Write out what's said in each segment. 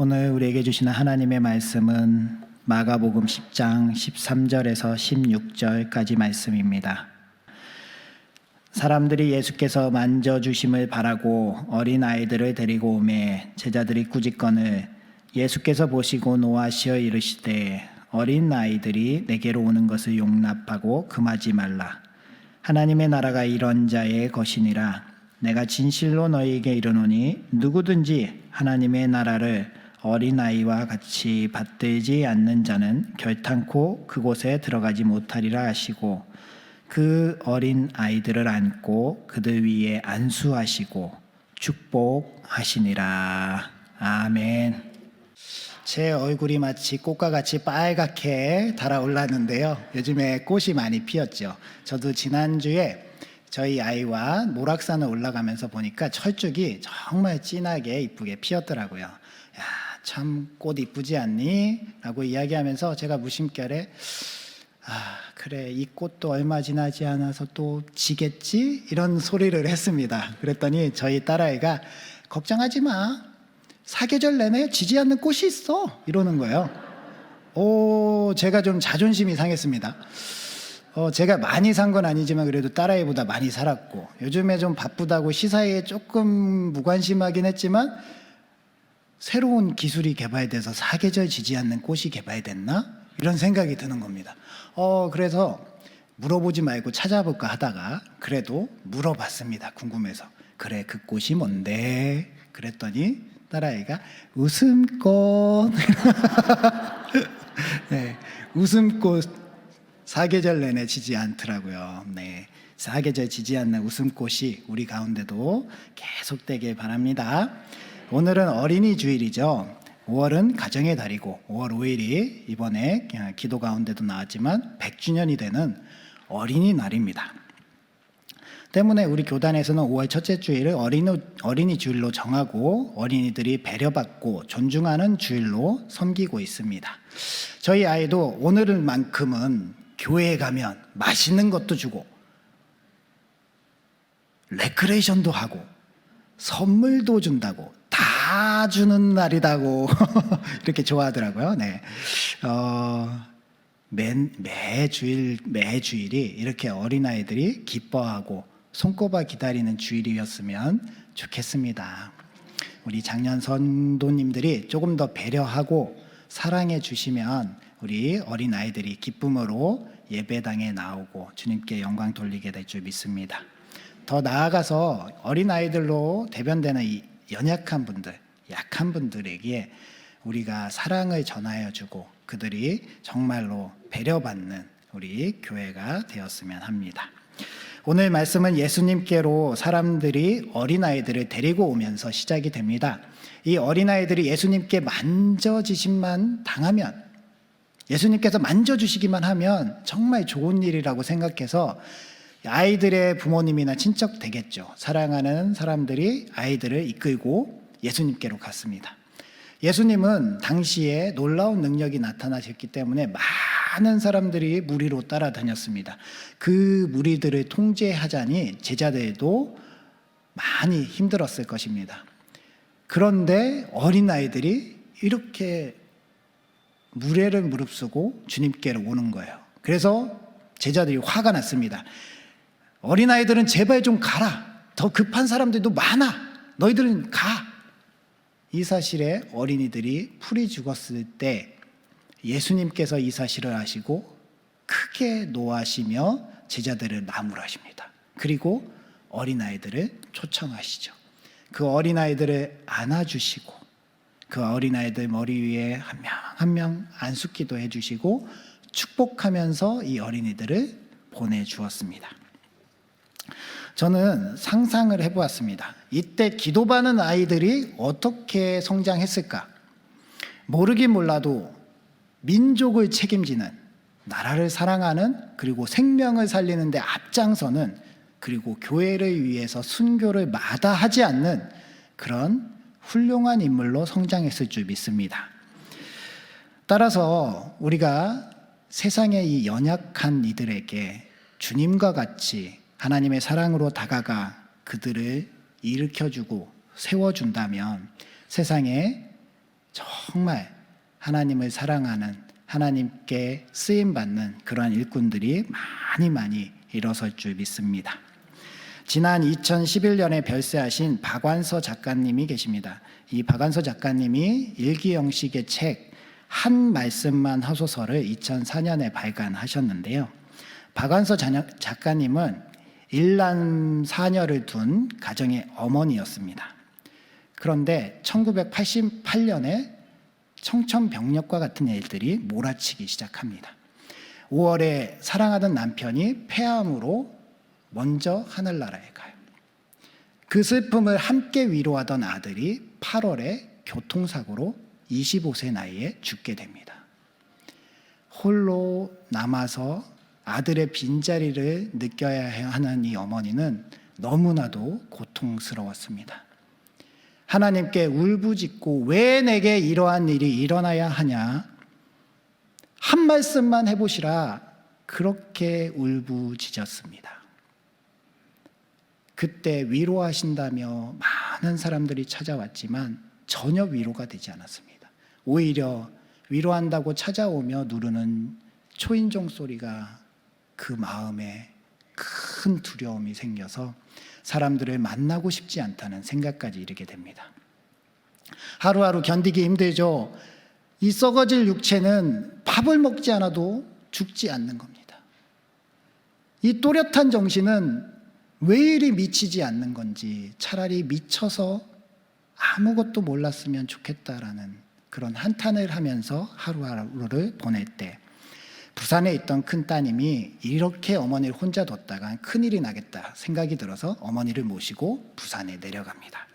오늘 우리에게 주시는 하나님의 말씀은 마가복음 10장 13절에서 16절까지 말씀입니다. 사람들이 예수께서 만져주심을 바라고 어린아이들을 데리고 오매 제자들이 꾸짖거늘 예수께서 보시고 노하시어 이르시되 어린아이들이 내게로 오는 것을 용납하고 금하지 말라. 하나님의 나라가 이런 자의 것이니라. 내가 진실로 너희에게 이르노니 누구든지 하나님의 나라를 어린아이와 같이 받들지 않는 자는 결탄코 그곳에 들어가지 못하리라 하시고 그 어린 아이들을 안고 그들 위에 안수하시고 축복하시니라. 아멘. 제 얼굴이 마치 꽃과 같이 빨갛게 달아올랐는데요. 요즘에 꽃이 많이 피었죠. 저도 지난주에 저희 아이와 모락산을 올라가면서 보니까 철쭉이 정말 진하게 이쁘게 피었더라고요. 야, 참 꽃 이쁘지 않니? 라고 이야기하면서 제가 무심결에 그래, 이 꽃도 얼마 지나지 않아서 또 지겠지? 이런 소리를 했습니다. 그랬더니 저희 딸아이가 걱정하지 마. 사계절 내내 지지 않는 꽃이 있어. 이러는 거예요. 제가 좀 자존심이 상했습니다. 제가 많이 산 건 아니지만 그래도 딸아이보다 많이 살았고 요즘에 좀 바쁘다고 시사에 조금 무관심하긴 했지만 새로운 기술이 개발돼서 사계절 지지 않는 꽃이 개발됐나? 이런 생각이 드는 겁니다. 그래서 물어보지 말고 찾아볼까 하다가 그래도 물어봤습니다. 궁금해서. 그래, 그 꽃이 뭔데? 그랬더니 딸아이가 웃음꽃. 네, 웃음꽃 사계절 내내 지지 않더라고요. 네, 사계절 지지 않는 웃음꽃이 우리 가운데도 계속되길 바랍니다. 오늘은 어린이 주일이죠. 5월은 가정의 달이고 5월 5일이 이번에 기도 가운데도 나왔지만 100주년이 되는 어린이날입니다. 때문에 우리 교단에서는 5월 첫째 주일을 어린이 주일로 정하고 어린이들이 배려받고 존중하는 주일로 섬기고 있습니다. 저희 아이도 오늘만큼은 교회에 가면 맛있는 것도 주고 레크레이션도 하고 선물도 준다고 다 주는 날이라고 이렇게 좋아하더라고요. 네. 매주일이 이렇게 어린아이들이 기뻐하고 손꼽아 기다리는 주일이었으면 좋겠습니다. 우리 작년 선도님들이 조금 더 배려하고 사랑해 주시면 우리 어린아이들이 기쁨으로 예배당에 나오고 주님께 영광 돌리게 될 줄 믿습니다. 더 나아가서 어린아이들로 대변되는 이 연약한 분들, 약한 분들에게 우리가 사랑을 전하여 주고 그들이 정말로 배려받는 우리 교회가 되었으면 합니다. 오늘 말씀은 예수님께로 사람들이 어린아이들을 데리고 오면서 시작이 됩니다. 이 어린아이들이 예수님께 만져지심만 당하면, 예수님께서 만져주시기만 하면 정말 좋은 일이라고 생각해서 아이들의 부모님이나 친척 되겠죠. 사랑하는 사람들이 아이들을 이끌고 예수님께로 갔습니다. 예수님은 당시에 놀라운 능력이 나타나셨기 때문에 많은 사람들이 무리로 따라다녔습니다. 그 무리들을 통제하자니 제자들도 많이 힘들었을 것입니다. 그런데 어린아이들이 이렇게 무례를 무릅쓰고 주님께로 오는 거예요. 그래서 제자들이 화가 났습니다. 어린아이들은 제발 좀 가라. 더 급한 사람들도 많아. 너희들은 가. 이 사실에 어린이들이 풀이 죽었을 때 예수님께서 이 사실을 아시고 크게 노하시며 제자들을 나무라십니다. 그리고 어린아이들을 초청하시죠. 그 어린아이들을 안아주시고 그 어린아이들 머리 위에 한 명 한 명 안숫기도 해주시고 축복하면서 이 어린이들을 보내주었습니다. 저는 상상을 해보았습니다. 이때 기도받는 아이들이 어떻게 성장했을까? 모르긴 몰라도 민족을 책임지는, 나라를 사랑하는, 그리고 생명을 살리는 데 앞장서는, 그리고 교회를 위해서 순교를 마다하지 않는 그런 훌륭한 인물로 성장했을 줄 믿습니다. 따라서 우리가 세상의 이 연약한 이들에게 주님과 같이 하나님의 사랑으로 다가가 그들을 일으켜주고 세워준다면 세상에 정말 하나님을 사랑하는, 하나님께 쓰임받는 그러한 일꾼들이 많이 일어설 줄 믿습니다. 지난 2011년에 별세하신 박완서 작가님이 계십니다. 이 박완서 작가님이 일기 형식의 책 한 말씀만 하소서를 2004년에 발간하셨는데요. 박완서 작가님은 일남 사녀를 둔 가정의 어머니였습니다. 그런데 1988년에 청천벽력과 같은 일들이 몰아치기 시작합니다. 5월에 사랑하던 남편이 폐암으로 먼저 하늘나라에 가요. 그 슬픔을 함께 위로하던 아들이 8월에 교통사고로 25세 나이에 죽게 됩니다. 홀로 남아서 아들의 빈자리를 느껴야 하는 이 어머니는 너무나도 고통스러웠습니다. 하나님께 울부짖고 왜 내게 이러한 일이 일어나야 하냐, 한 말씀만 해보시라, 그렇게 울부짖었습니다. 그때 위로하신다며 많은 사람들이 찾아왔지만 전혀 위로가 되지 않았습니다. 오히려 위로한다고 찾아오며 누르는 초인종 소리가 그 마음에 큰 두려움이 생겨서 사람들을 만나고 싶지 않다는 생각까지 이르게 됩니다. 하루하루 견디기 힘들죠. 이 썩어질 육체는 밥을 먹지 않아도 죽지 않는 겁니다. 이 또렷한 정신은 왜 이리 미치지 않는 건지, 차라리 미쳐서 아무것도 몰랐으면 좋겠다라는 그런 한탄을 하면서 하루하루를 보낼 때, 부산에 있던 큰 따님이 이렇게 어머니를 혼자 뒀다간 큰일이 나겠다 생각이 들어서 어머니를 모시고 부산에 내려갑니다.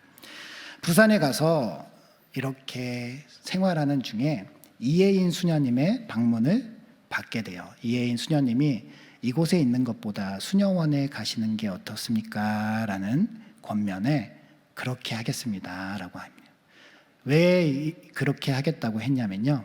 부산에 가서 이렇게 생활하는 중에 이혜인 수녀님의 방문을 받게 돼요. 이혜인 수녀님이 이곳에 있는 것보다 수녀원에 가시는 게 어떻습니까? 라는 권면에 그렇게 하겠습니다 라고 합니다. 왜 그렇게 하겠다고 했냐면요,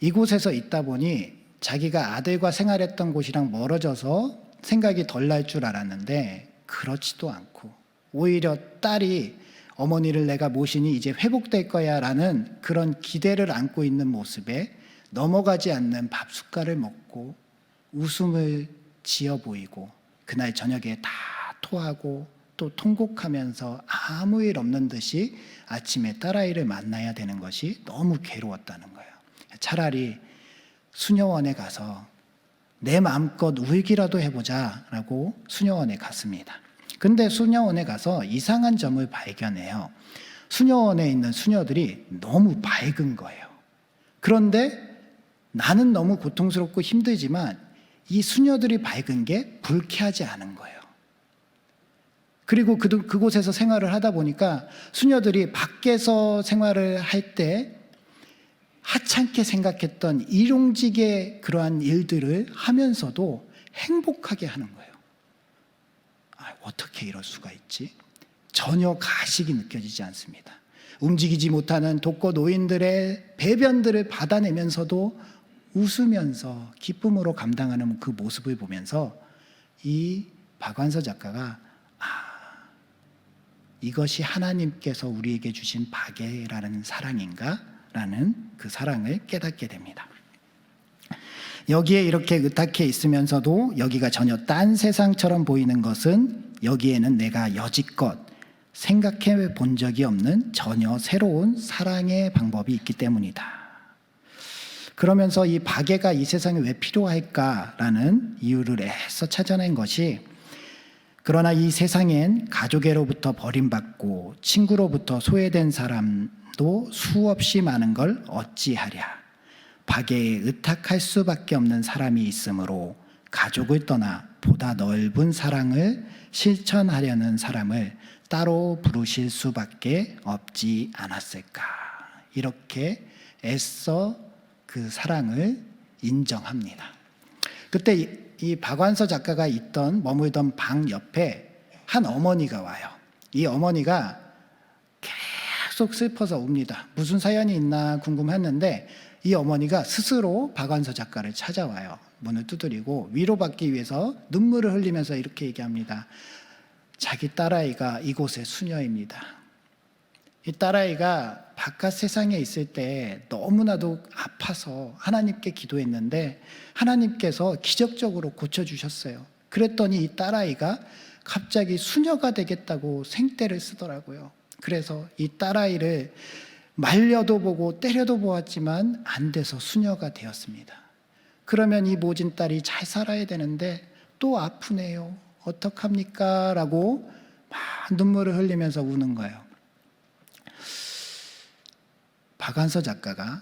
이곳에서 있다 보니 자기가 아들과 생활했던 곳이랑 멀어져서 생각이 덜 날 줄 알았는데 그렇지도 않고, 오히려 딸이 어머니를 내가 모시니 이제 회복될 거야 라는 그런 기대를 안고 있는 모습에 넘어가지 않는 밥 숟갈을 먹고 웃음을 지어 보이고, 그날 저녁에 다 토하고 또 통곡하면서 아무 일 없는 듯이 아침에 딸아이를 만나야 되는 것이 너무 괴로웠다는 거예요. 차라리 수녀원에 가서 내 마음껏 울기라도 해보자 라고 수녀원에 갔습니다. 근데 수녀원에 가서 이상한 점을 발견해요. 수녀원에 있는 수녀들이 너무 밝은 거예요. 그런데 나는 너무 고통스럽고 힘들지만 이 수녀들이 밝은 게 불쾌하지 않은 거예요. 그리고 그곳에서 생활을 하다 보니까 수녀들이 밖에서 생활을 할 때 하찮게 생각했던 일용직의 그러한 일들을 하면서도 행복하게 하는 거예요. 어떻게 이럴 수가 있지? 전혀 가식이 느껴지지 않습니다. 움직이지 못하는 독거 노인들의 배변들을 받아내면서도 웃으면서 기쁨으로 감당하는 그 모습을 보면서 이 박완서 작가가 이것이 하나님께서 우리에게 주신 박애라는 사랑인가? 라는 그 사랑을 깨닫게 됩니다. 여기에 이렇게 의탁해 있으면서도 여기가 전혀 딴 세상처럼 보이는 것은 여기에는 내가 여지껏 생각해 본 적이 없는 전혀 새로운 사랑의 방법이 있기 때문이다. 그러면서 이 박애가 이 세상에 왜 필요할까라는 이유를 애써 찾아낸 것이, 그러나 이 세상엔 가족애로부터 버림받고 친구로부터 소외된 사람도 수없이 많은 걸 어찌하랴. 박애에 의탁할 수밖에 없는 사람이 있으므로 가족을 떠나 보다 넓은 사랑을 실천하려는 사람을 따로 부르실 수밖에 없지 않았을까. 이렇게 애써 그 사랑을 인정합니다. 그때 이 박완서 작가가 머물던 방 옆에 한 어머니가 와요. 이 어머니가 계속 슬퍼서 웁니다. 무슨 사연이 있나 궁금했는데 이 어머니가 스스로 박완서 작가를 찾아와요. 문을 두드리고 위로받기 위해서 눈물을 흘리면서 이렇게 얘기합니다. 자기 딸아이가 이곳의 수녀입니다. 이 딸아이가 바깥 세상에 있을 때 너무나도 아파서 하나님께 기도했는데 하나님께서 기적적으로 고쳐주셨어요. 그랬더니 이 딸아이가 갑자기 수녀가 되겠다고 생떼를 쓰더라고요. 그래서 이 딸아이를 말려도 보고 때려도 보았지만 안 돼서 수녀가 되었습니다. 그러면 이 모진 딸이 잘 살아야 되는데 또 아프네요. 어떡합니까? 라고 막 눈물을 흘리면서 우는 거예요. 박완서 작가가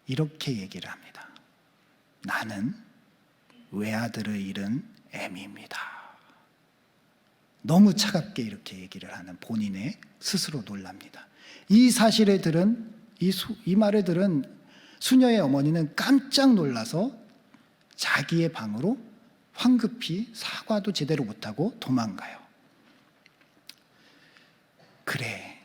이렇게 얘기를 합니다. 나는 외아들을 잃은 애미입니다. 너무 차갑게 이렇게 얘기를 하는 본인의 스스로 놀랍니다. 이 사실을 들은 이 말을 들은 수녀의 어머니는 깜짝 놀라서 자기의 방으로 황급히 사과도 제대로 못하고 도망가요. 그래,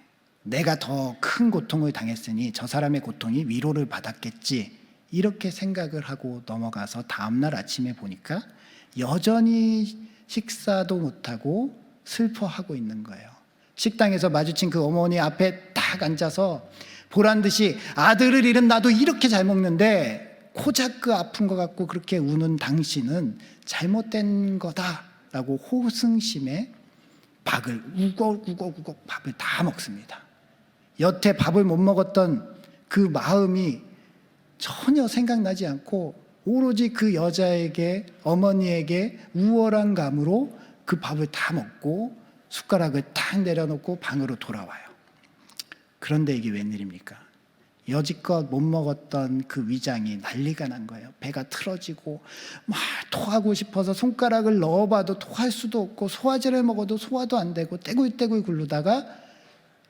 내가 더 큰 고통을 당했으니 저 사람의 고통이 위로를 받았겠지, 이렇게 생각을 하고 넘어가서 다음날 아침에 보니까 여전히 식사도 못하고 슬퍼하고 있는 거예요. 식당에서 마주친 그 어머니 앞에 딱 앉아서 보란 듯이 아들을 잃은 나도 이렇게 잘 먹는데 코자크 아픈 것 같고 그렇게 우는 당신은 잘못된 거다라고 호승심에 밥을 우걱우걱 밥을 다 먹습니다. 여태 밥을 못 먹었던 그 마음이 전혀 생각나지 않고 오로지 그 여자에게, 어머니에게 우월한 감으로 그 밥을 다 먹고 숟가락을 딱 내려놓고 방으로 돌아와요. 그런데 이게 웬일입니까? 여지껏 못 먹었던 그 위장이 난리가 난 거예요. 배가 틀어지고 막 토하고 싶어서 손가락을 넣어봐도 토할 수도 없고 소화제를 먹어도 소화도 안 되고 떼굴떼굴 굴르다가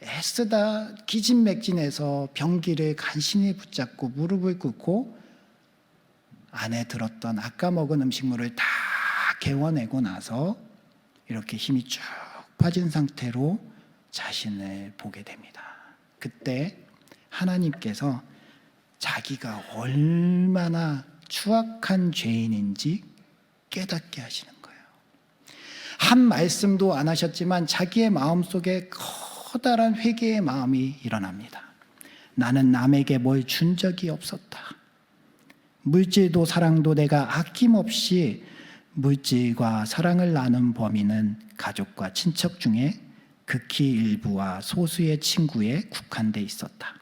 애쓰다 기진맥진해서 병기를 간신히 붙잡고 무릎을 꿇고 안에 들었던 아까 먹은 음식물을 다 개워내고 나서 이렇게 힘이 쭉 빠진 상태로 자신을 보게 됩니다. 그때 하나님께서 자기가 얼마나 추악한 죄인인지 깨닫게 하시는 거예요. 한 말씀도 안 하셨지만 자기의 마음속에 커다란 회개의 마음이 일어납니다. 나는 남에게 뭘 준 적이 없었다. 물질도 사랑도 내가 아낌없이 물질과 사랑을 나눈 범위는 가족과 친척 중에 극히 일부와 소수의 친구에 국한돼 있었다.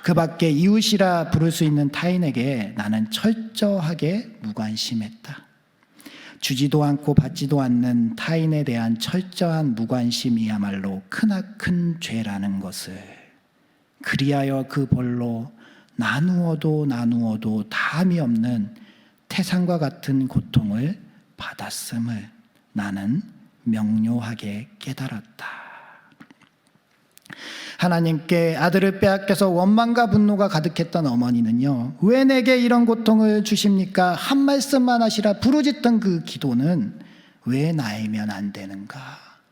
그 밖에 이웃이라 부를 수 있는 타인에게 나는 철저하게 무관심했다. 주지도 않고 받지도 않는 타인에 대한 철저한 무관심이야말로 크나큰 죄라는 것을, 그리하여 그 벌로 나누어도 담이 없는 태산과 같은 고통을 받았음을 나는 명료하게 깨달았다. 하나님께 아들을 빼앗겨서 원망과 분노가 가득했던 어머니는요, 왜 내게 이런 고통을 주십니까? 한 말씀만 하시라 부르짖던 그 기도는 왜 나이면 안 되는가?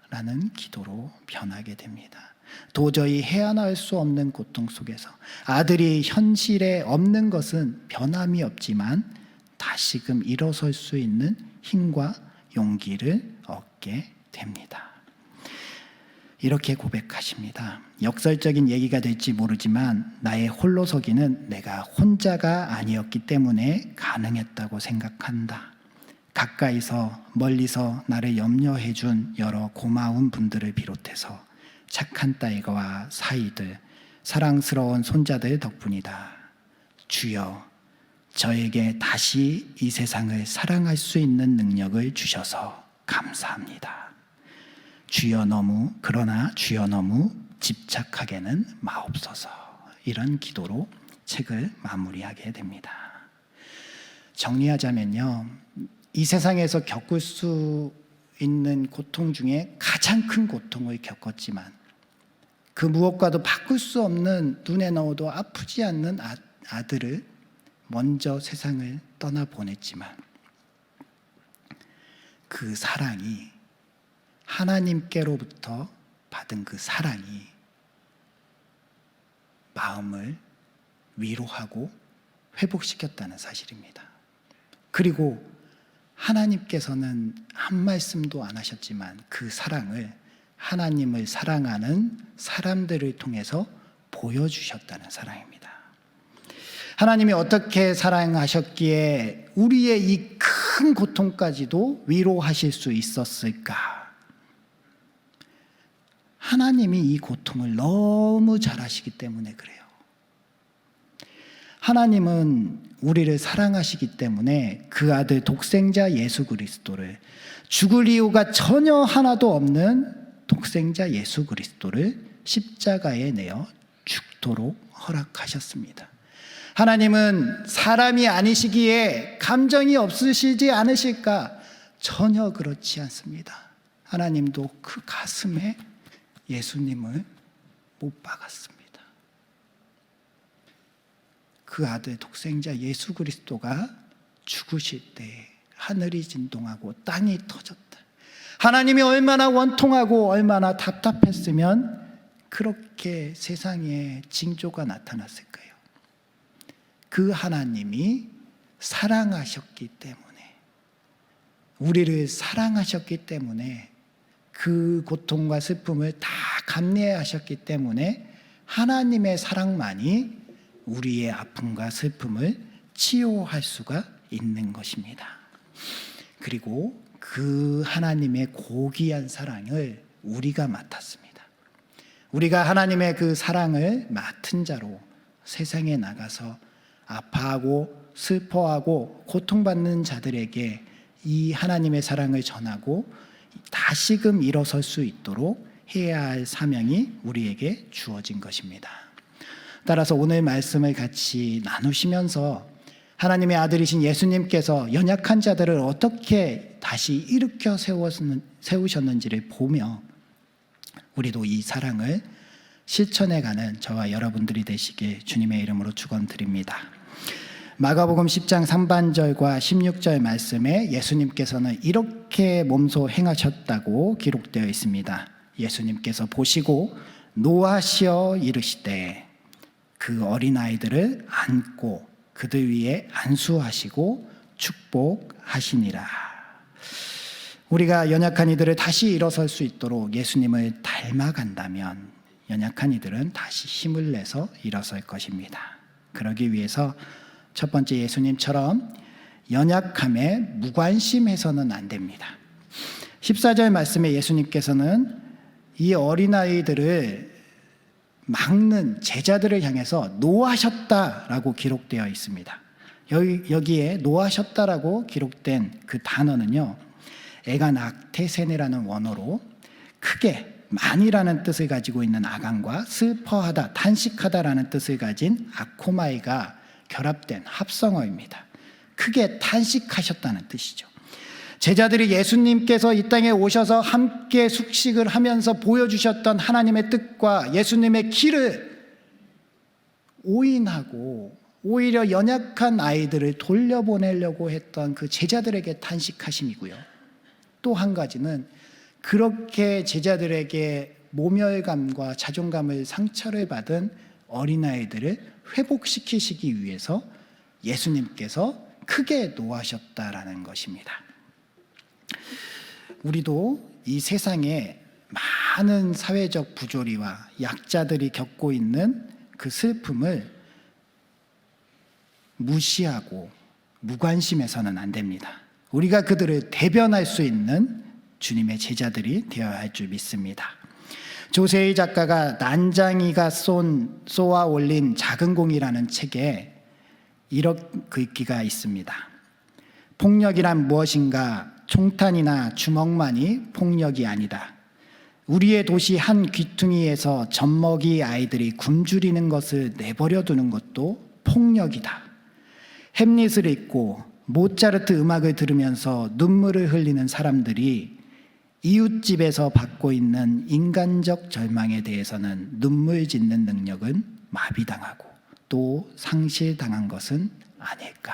라는 기도로 변하게 됩니다. 도저히 헤아나올 수 없는 고통 속에서 아들이 현실에 없는 것은 변함이 없지만 다시금 일어설 수 있는 힘과 용기를 얻게 됩니다. 이렇게 고백하십니다. 역설적인 얘기가 될지 모르지만 나의 홀로서기는 내가 혼자가 아니었기 때문에 가능했다고 생각한다. 가까이서 멀리서 나를 염려해 준 여러 고마운 분들을 비롯해서 착한 딸과 사이들, 사랑스러운 손자들 덕분이다. 주여, 저에게 다시 이 세상을 사랑할 수 있는 능력을 주셔서 감사합니다. 그러나 주여 너무 집착하게는 마옵소서. 이런 기도로 책을 마무리하게 됩니다. 정리하자면요, 이 세상에서 겪을 수 있는 고통 중에 가장 큰 고통을 겪었지만 그 무엇과도 바꿀 수 없는, 눈에 넣어도 아프지 않는 아들을 먼저 세상을 떠나보냈지만 그 사랑이, 하나님께로부터 받은 그 사랑이 마음을 위로하고 회복시켰다는 사실입니다. 그리고 하나님께서는 한 말씀도 안 하셨지만 그 사랑을 하나님을 사랑하는 사람들을 통해서 보여주셨다는 사랑입니다. 하나님이 어떻게 사랑하셨기에 우리의 이 큰 고통까지도 위로하실 수 있었을까? 하나님이 이 고통을 너무 잘 아시기 때문에 그래요. 하나님은 우리를 사랑하시기 때문에 그 아들 독생자 예수 그리스도를, 죽을 이유가 전혀 하나도 없는 독생자 예수 그리스도를 십자가에 내어 죽도록 허락하셨습니다. 하나님은 사람이 아니시기에 감정이 없으시지 않으실까? 전혀 그렇지 않습니다. 하나님도 그 가슴에 예수님을 못 박았습니다. 그 아들 독생자 예수 그리스도가 죽으실 때 하늘이 진동하고 땅이 터졌다. 하나님이 얼마나 원통하고 얼마나 답답했으면 그렇게 세상에 징조가 나타났을까요? 그 하나님이 사랑하셨기 때문에, 우리를 사랑하셨기 때문에, 그 고통과 슬픔을 다 감내하셨기 때문에 하나님의 사랑만이 우리의 아픔과 슬픔을 치유할 수가 있는 것입니다. 그리고 그 하나님의 고귀한 사랑을 우리가 맡았습니다. 우리가 하나님의 그 사랑을 맡은 자로 세상에 나가서 아파하고 슬퍼하고 고통받는 자들에게 이 하나님의 사랑을 전하고 다시금 일어설 수 있도록 해야 할 사명이 우리에게 주어진 것입니다. 따라서 오늘 말씀을 같이 나누시면서 하나님의 아들이신 예수님께서 연약한 자들을 어떻게 다시 일으켜 세우셨는지를 보며 우리도 이 사랑을 실천해가는 저와 여러분들이 되시길 주님의 이름으로 축원드립니다. 마가복음 10장 3반절과 16절 말씀에 예수님께서는 이렇게 몸소 행하셨다고 기록되어 있습니다. 예수님께서 보시고 노하시어 이르시되 그 어린아이들을 안고 그들 위에 안수하시고 축복하시니라. 우리가 연약한 이들을 다시 일어설 수 있도록 예수님을 닮아간다면 연약한 이들은 다시 힘을 내서 일어설 것입니다. 그러기 위해서 첫 번째, 예수님처럼 연약함에 무관심해서는 안 됩니다. 14절 말씀에 예수님께서는 이 어린아이들을 막는 제자들을 향해서 노하셨다라고 기록되어 있습니다. 여기에 노하셨다라고 기록된 그 단어는요, 에간악테세네라는 원어로 크게, 많이라는 뜻을 가지고 있는 아간과 슬퍼하다, 탄식하다라는 뜻을 가진 아코마이가 결합된 합성어입니다. 크게 탄식하셨다는 뜻이죠. 제자들이 예수님께서 이 땅에 오셔서 함께 숙식을 하면서 보여주셨던 하나님의 뜻과 예수님의 길을 오인하고 오히려 연약한 아이들을 돌려보내려고 했던 그 제자들에게 탄식하심이고요. 또 한 가지는 그렇게 제자들에게 모멸감과 자존감을 상처를 받은 어린아이들을 회복시키시기 위해서 예수님께서 크게 노하셨다라는 것입니다. 우리도 이 세상에 많은 사회적 부조리와 약자들이 겪고 있는 그 슬픔을 무시하고 무관심해서는 안 됩니다. 우리가 그들을 대변할 수 있는 주님의 제자들이 되어야 할 줄 믿습니다. 조세희 작가가 난장이가 쏘아 올린 작은 공이라는 책에 이런 글귀가 있습니다. 폭력이란 무엇인가? 총탄이나 주먹만이 폭력이 아니다. 우리의 도시 한 귀퉁이에서 젖먹이 아이들이 굶주리는 것을 내버려 두는 것도 폭력이다. 햄릿을 읽고 모차르트 음악을 들으면서 눈물을 흘리는 사람들이 이웃집에서 받고 있는 인간적 절망에 대해서는 눈물 짓는 능력은 마비당하고 또 상실당한 것은 아닐까.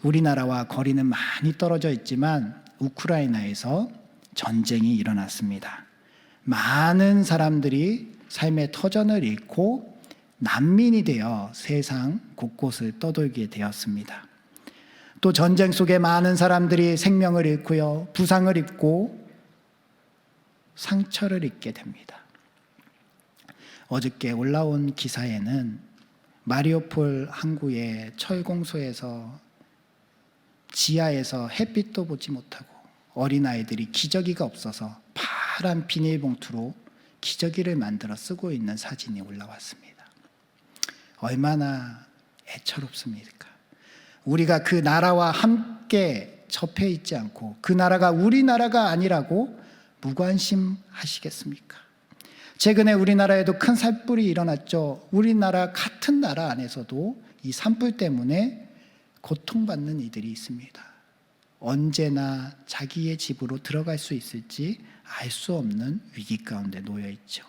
우리나라와 거리는 많이 떨어져 있지만 우크라이나에서 전쟁이 일어났습니다. 많은 사람들이 삶의 터전을 잃고 난민이 되어 세상 곳곳을 떠돌게 되었습니다. 또 전쟁 속에 많은 사람들이 생명을 잃고요, 부상을 입고 상처를 입게 됩니다. 어저께 올라온 기사에는 마리우폴 항구의 철공소에서 지하에서 햇빛도 보지 못하고 어린아이들이 기저귀가 없어서 파란 비닐봉투로 기저귀를 만들어 쓰고 있는 사진이 올라왔습니다. 얼마나 애처롭습니까? 우리가 그 나라와 함께 접해 있지 않고 그 나라가 우리나라가 아니라고 무관심하시겠습니까? 최근에 우리나라에도 큰 산불이 일어났죠. 우리나라 같은 나라 안에서도 이 산불 때문에 고통받는 이들이 있습니다. 언제나 자기의 집으로 들어갈 수 있을지 알 수 없는 위기 가운데 놓여 있죠.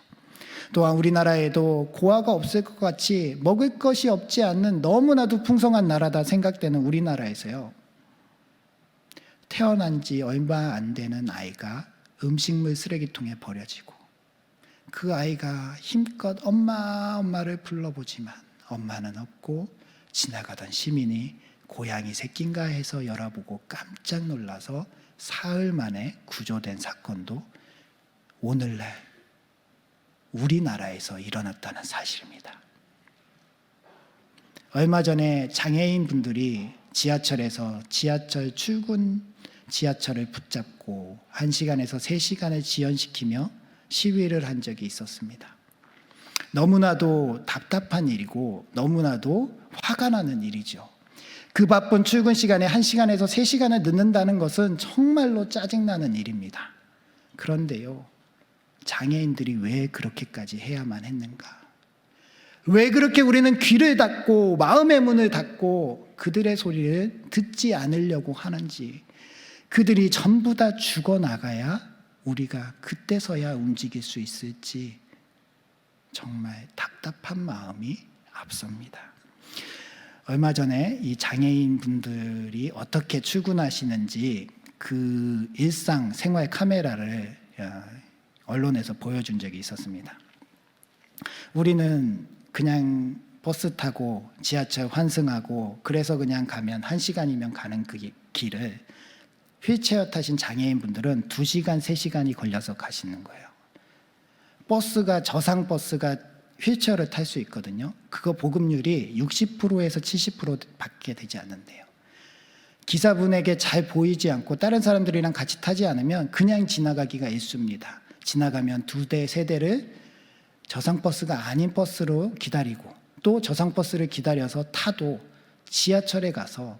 또한 우리나라에도 고아가 없을 것 같이 먹을 것이 없지 않는 너무나도 풍성한 나라다 생각되는 우리나라에서요, 태어난 지 얼마 안 되는 아이가 음식물 쓰레기통에 버려지고 그 아이가 힘껏 엄마를 불러보지만 엄마는 없고 지나가던 시민이 고양이 새끼인가 해서 열어보고 깜짝 놀라서 사흘 만에 구조된 사건도 오늘날 우리나라에서 일어났다는 사실입니다. 얼마 전에 장애인 분들이 지하철에서 지하철 출근 지하철을 붙잡고 1시간에서 3시간을 지연시키며 시위를 한 적이 있었습니다. 너무나도 답답한 일이고 너무나도 화가 나는 일이죠. 그 바쁜 출근 시간에 1시간에서 3시간을 늦는다는 것은 정말로 짜증나는 일입니다. 그런데요, 장애인들이 왜 그렇게까지 해야만 했는가? 왜 그렇게 우리는 귀를 닫고 마음의 문을 닫고 그들의 소리를 듣지 않으려고 하는지, 그들이 전부 다 죽어나가야 우리가 그때서야 움직일 수 있을지 정말 답답한 마음이 앞섭니다. 얼마 전에 이 장애인 분들이 어떻게 출근하시는지 그 일상 생활 카메라를 언론에서 보여준 적이 있었습니다. 우리는 그냥 버스 타고 지하철 환승하고 그래서 그냥 가면 1시간이면 가는 그 길을 휠체어 타신 장애인 분들은 2시간, 3시간이 걸려서 가시는 거예요. 버스가 저상 버스가 휠체어를 탈 수 있거든요. 그거 보급률이 60%에서 70%밖에 되지 않는데요. 기사분에게 잘 보이지 않고 다른 사람들이랑 같이 타지 않으면 그냥 지나가기가 일쑤입니다. 지나가면 2대, 3대를 저상버스가 아닌 버스로 기다리고 또 저상버스를 기다려서 타도 지하철에 가서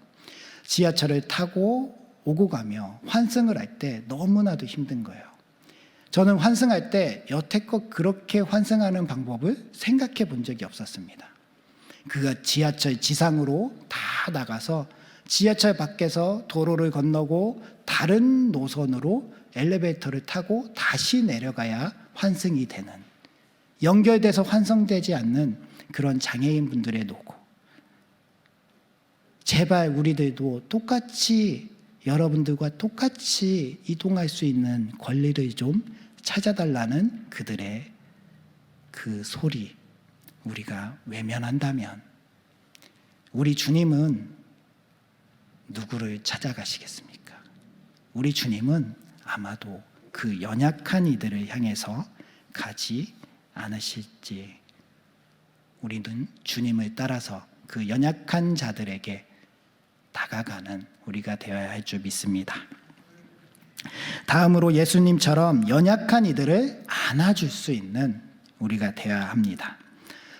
지하철을 타고 오고 가며 환승을 할 때 너무나도 힘든 거예요. 저는 환승할 때 여태껏 그렇게 환승하는 방법을 생각해 본 적이 없었습니다. 그가 지하철 지상으로 다 나가서 지하철 밖에서 도로를 건너고 다른 노선으로 엘리베이터를 타고 다시 내려가야 환승이 되는, 연결돼서 환승되지 않는 그런 장애인분들의 노고. 제발 우리들도 똑같이, 여러분들과 똑같이 이동할 수 있는 권리를 좀 찾아달라는 그들의 그 소리, 우리가 외면한다면 우리 주님은 누구를 찾아가시겠습니까? 우리 주님은 아마도 그 연약한 이들을 향해서 가지 않으실지, 우리는 주님을 따라서 그 연약한 자들에게 다가가는 우리가 되어야 할 줄 믿습니다. 다음으로 예수님처럼 연약한 이들을 안아줄 수 있는 우리가 되어야 합니다.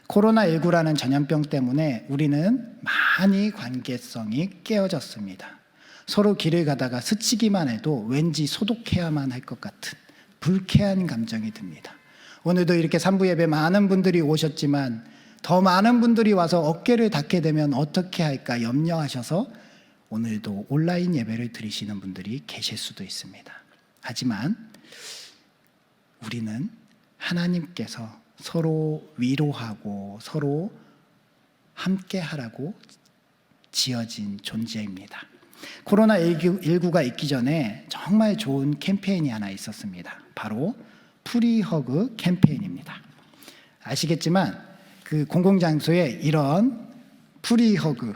코로나19라는 전염병 때문에 우리는 많이 관계성이 깨어졌습니다. 서로 길을 가다가 스치기만 해도 왠지 소독해야만 할 것 같은 불쾌한 감정이 듭니다. 오늘도 이렇게 산부 예배 많은 분들이 오셨지만 더 많은 분들이 와서 어깨를 닿게 되면 어떻게 할까 염려하셔서 오늘도 온라인 예배를 드리시는 분들이 계실 수도 있습니다. 하지만 우리는 하나님께서 서로 위로하고 서로 함께 하라고 지어진 존재입니다. 코로나19가 있기 전에 정말 좋은 캠페인이 하나 있었습니다. 바로 프리허그 캠페인입니다. 아시겠지만 그 공공장소에 이런 프리허그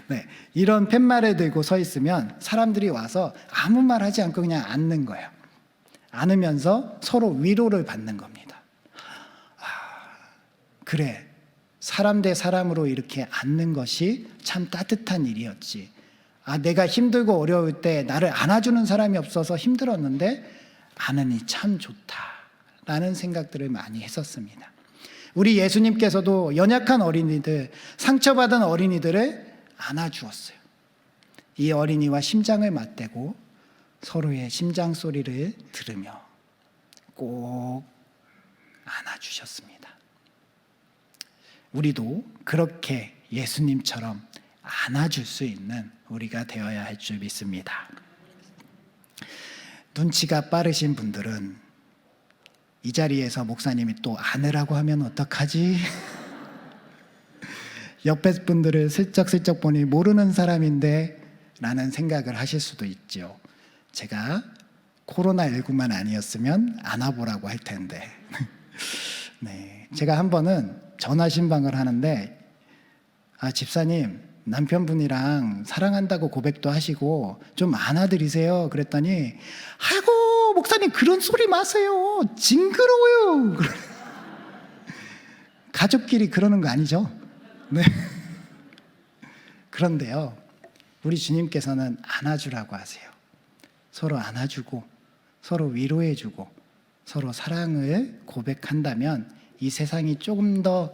네, 이런 팻말을 들고 서 있으면 사람들이 와서 아무 말 하지 않고 그냥 앉는 거예요. 안으면서 서로 위로를 받는 겁니다. 그래, 사람 대 사람으로 이렇게 안는 것이 참 따뜻한 일이었지. 내가 힘들고 어려울 때 나를 안아주는 사람이 없어서 힘들었는데 안으니 참 좋다라는 생각들을 많이 했었습니다. 우리 예수님께서도 연약한 어린이들, 상처받은 어린이들을 안아주었어요. 이 어린이와 심장을 맞대고 서로의 심장 소리를 들으며 꼭 안아주셨습니다. 우리도 그렇게 예수님처럼 안아줄 수 있는 우리가 되어야 할 줄 믿습니다. 눈치가 빠르신 분들은 이 자리에서 목사님이 또 안으라고 하면 어떡하지? 옆에 분들을 슬쩍슬쩍 보니 모르는 사람인데 라는 생각을 하실 수도 있죠. 제가 코로나19만 아니었으면 안아보라고 할 텐데. 네, 제가 한 번은 전화 신방을 하는데 집사님 남편분이랑 사랑한다고 고백도 하시고 좀 안아드리세요. 그랬더니 아이고 목사님 그런 소리 마세요. 징그러워요. 가족끼리 그러는 거 아니죠? 네. 그런데요, 우리 주님께서는 안아주라고 하세요. 서로 안아주고 서로 위로해주고 서로 사랑을 고백한다면 이 세상이 조금 더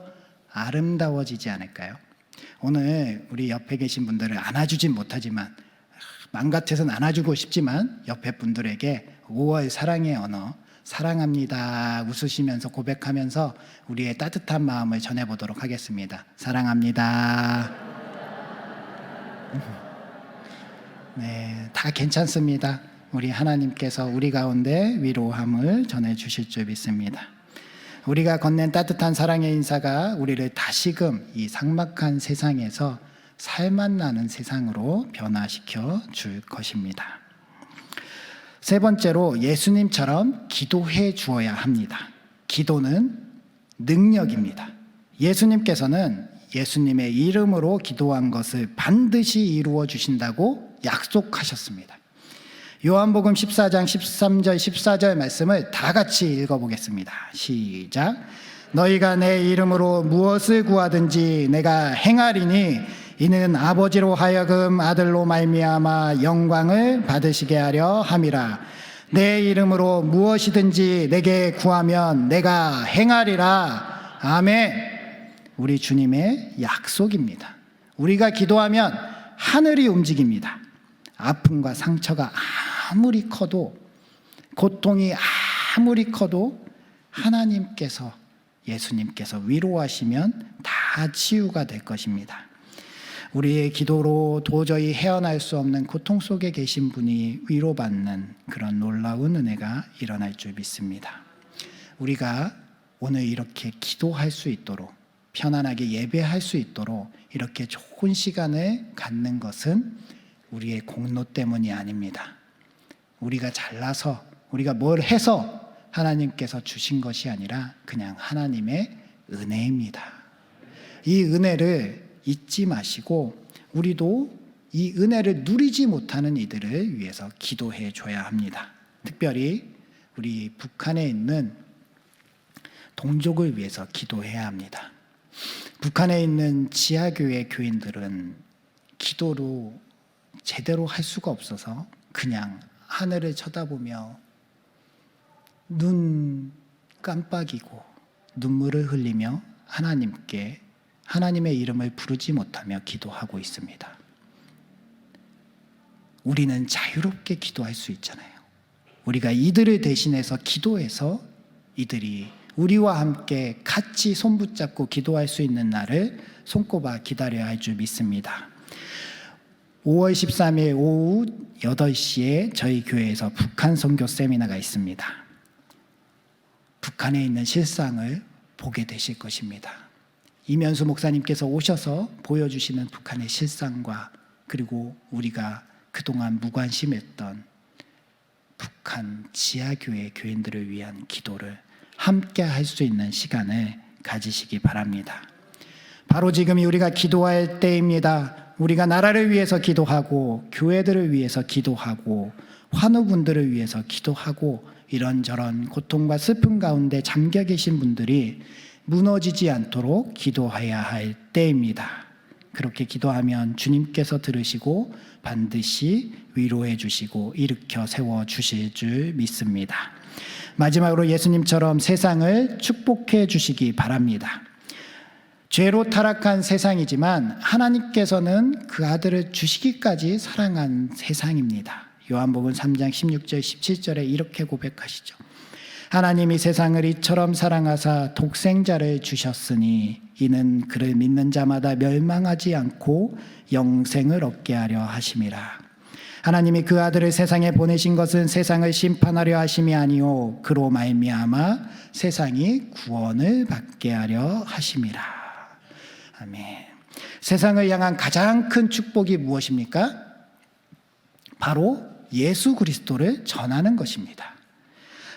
아름다워지지 않을까요? 오늘 우리 옆에 계신 분들을 안아주진 못하지만 마음 같아서는 안아주고 싶지만 옆에 분들에게 5월 사랑의 언어 사랑합니다 웃으시면서 고백하면서 우리의 따뜻한 마음을 전해보도록 하겠습니다. 사랑합니다. 네, 다 괜찮습니다. 우리 하나님께서 우리 가운데 위로함을 전해주실 줄 믿습니다. 우리가 건넨 따뜻한 사랑의 인사가 우리를 다시금 이 삭막한 세상에서 살맛나는 세상으로 변화시켜 줄 것입니다. 세 번째로 예수님처럼 기도해 주어야 합니다. 기도는 능력입니다. 예수님께서는 예수님의 이름으로 기도한 것을 반드시 이루어 주신다고 약속하셨습니다. 요한복음 14장 13절 14절 말씀을 다 같이 읽어보겠습니다. 시작. 너희가 내 이름으로 무엇을 구하든지 내가 행하리니 이는 아버지로 하여금 아들로 말미암아 영광을 받으시게 하려 함이라. 내 이름으로 무엇이든지 내게 구하면 내가 행하리라. 아멘. 우리 주님의 약속입니다. 우리가 기도하면 하늘이 움직입니다. 아픔과 상처가 아무리 커도, 고통이 아무리 커도 하나님께서, 예수님께서 위로하시면 다 치유가 될 것입니다. 우리의 기도로 도저히 헤어날 수 없는 고통 속에 계신 분이 위로받는 그런 놀라운 은혜가 일어날 줄 믿습니다. 우리가 오늘 이렇게 기도할 수 있도록, 편안하게 예배할 수 있도록 이렇게 좋은 시간을 갖는 것은 우리의 공로 때문이 아닙니다. 우리가 잘나서, 우리가 뭘 해서 하나님께서 주신 것이 아니라 그냥 하나님의 은혜입니다. 이 은혜를 잊지 마시고 우리도 이 은혜를 누리지 못하는 이들을 위해서 기도해 줘야 합니다. 특별히 우리 북한에 있는 동족을 위해서 기도해야 합니다. 북한에 있는 지하교회 교인들은 기도로 제대로 할 수가 없어서 그냥 하늘을 쳐다보며 눈 깜빡이고 눈물을 흘리며 하나님께 하나님의 이름을 부르지 못하며 기도하고 있습니다. 우리는 자유롭게 기도할 수 있잖아요. 우리가 이들을 대신해서 기도해서 이들이 우리와 함께 같이 손붙잡고 기도할 수 있는 날을 손꼽아 기다려야 할 줄 믿습니다. 5월 13일 오후 8시에 저희 교회에서 북한 선교 세미나가 있습니다. 북한에 있는 실상을 보게 되실 것입니다. 이면수 목사님께서 오셔서 보여주시는 북한의 실상과 그리고 우리가 그동안 무관심했던 북한 지하교회 교인들을 위한 기도를 함께 할 수 있는 시간을 가지시기 바랍니다. 바로 지금이 우리가 기도할 때입니다. 우리가 나라를 위해서 기도하고 교회들을 위해서 기도하고 환우분들을 위해서 기도하고 이런저런 고통과 슬픔 가운데 잠겨 계신 분들이 무너지지 않도록 기도해야 할 때입니다. 그렇게 기도하면 주님께서 들으시고 반드시 위로해 주시고 일으켜 세워 주실 줄 믿습니다. 마지막으로 예수님처럼 세상을 축복해 주시기 바랍니다. 죄로 타락한 세상이지만 하나님께서는 그 아들을 주시기까지 사랑한 세상입니다. 요한복음 3장 16절 17절에 이렇게 고백하시죠. 하나님이 세상을 이처럼 사랑하사 독생자를 주셨으니 이는 그를 믿는 자마다 멸망하지 않고 영생을 얻게 하려 하심이라. 하나님이 그 아들을 세상에 보내신 것은 세상을 심판하려 하심이 아니요 그로 말미암아 세상이 구원을 받게 하려 하심이라. 아멘. 세상을 향한 가장 큰 축복이 무엇입니까? 바로 예수 그리스도를 전하는 것입니다.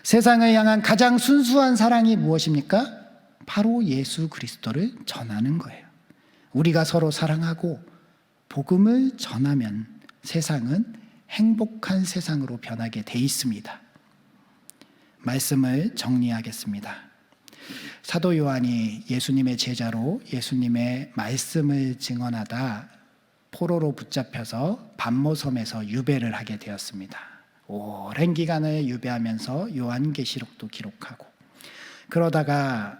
세상을 향한 가장 순수한 사랑이 무엇입니까? 바로 예수 그리스도를 전하는 거예요. 우리가 서로 사랑하고 복음을 전하면 세상은 행복한 세상으로 변하게 돼 있습니다. 말씀을 정리하겠습니다. 사도 요한이 예수님의 제자로 예수님의 말씀을 증언하다 포로로 붙잡혀서 반모섬에서 유배를 하게 되었습니다. 오랜 기간을 유배하면서 요한계시록도 기록하고, 그러다가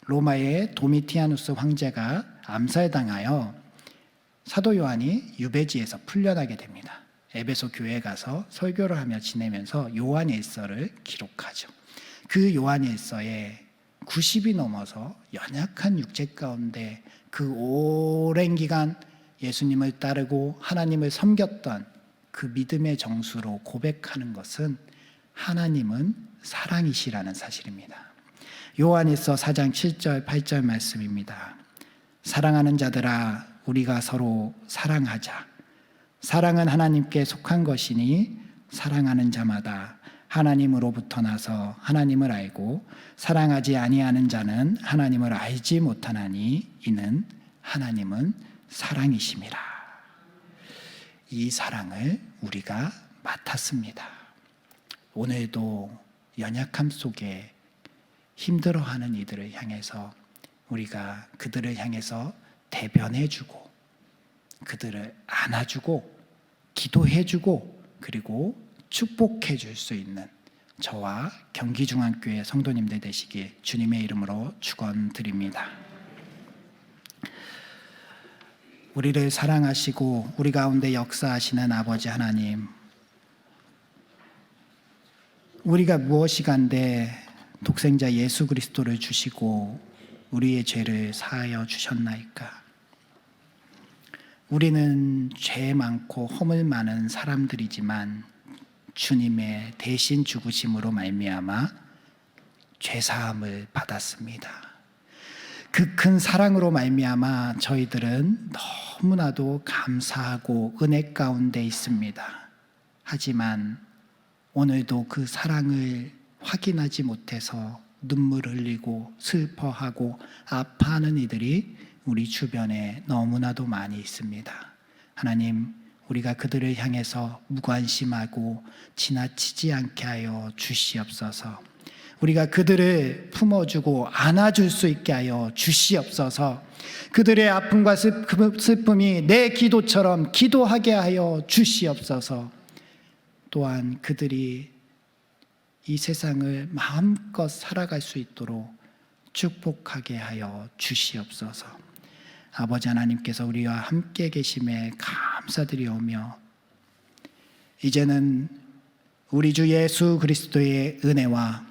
로마의 도미티아누스 황제가 암살당하여 사도 요한이 유배지에서 풀려나게 됩니다. 에베소 교회에 가서 설교를 하며 지내면서 요한일서를 기록하죠. 그 요한일서에 90이 넘어서 연약한 육체 가운데 그 오랜 기간 예수님을 따르고 하나님을 섬겼던 그 믿음의 정수로 고백하는 것은 하나님은 사랑이시라는 사실입니다. 요한일서 4장 7절 8절 말씀입니다. 사랑하는 자들아 우리가 서로 사랑하자. 사랑은 하나님께 속한 것이니 사랑하는 자마다 하나님으로부터 나서 하나님을 알고 사랑하지 아니하는 자는 하나님을 알지 못하나니 이는 하나님은 사랑이심이라. 이 사랑을 우리가 맡았습니다. 오늘도 연약함 속에 힘들어하는 이들을 향해서 우리가 그들을 향해서 대변해주고 그들을 안아주고 기도해주고 그리고 축복해줄 수 있는 저와 경기중앙교회 성도님들 되시길 주님의 이름으로 축원드립니다. 우리를 사랑하시고 우리 가운데 역사하시는 아버지 하나님, 우리가 무엇이간데 독생자 예수 그리스도를 주시고 우리의 죄를 사하여 주셨나이까? 우리는 죄 많고 허물 많은 사람들이지만 주님의 대신 죽으심으로 말미암아 죄사함을 받았습니다. 그 큰 사랑으로 말미암아 저희들은 너무나도 감사하고 은혜 가운데 있습니다. 하지만 오늘도 그 사랑을 확인하지 못해서 눈물 흘리고 슬퍼하고 아파하는 이들이 우리 주변에 너무나도 많이 있습니다. 하나님, 우리가 그들을 향해서 무관심하고 지나치지 않게 하여 주시옵소서. 우리가 그들을 품어주고 안아줄 수 있게 하여 주시옵소서. 그들의 아픔과 슬픔이 내 기도처럼 기도하게 하여 주시옵소서. 또한 그들이 이 세상을 마음껏 살아갈 수 있도록 축복하게 하여 주시옵소서. 아버지 하나님께서 우리와 함께 계심에 감사드리오며 이제는 우리 주 예수 그리스도의 은혜와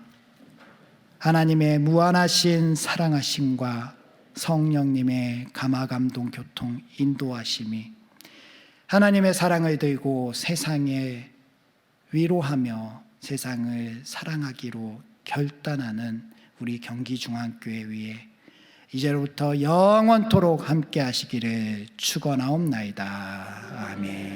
하나님의 무한하신 사랑하심과 성령님의 감화감동 교통 인도하심이 하나님의 사랑을 들고 세상에 위로하며 세상을 사랑하기로 결단하는 우리 경기중앙교회 위에 이제로부터 영원토록 함께 하시기를 축원하옵나이다. 아멘.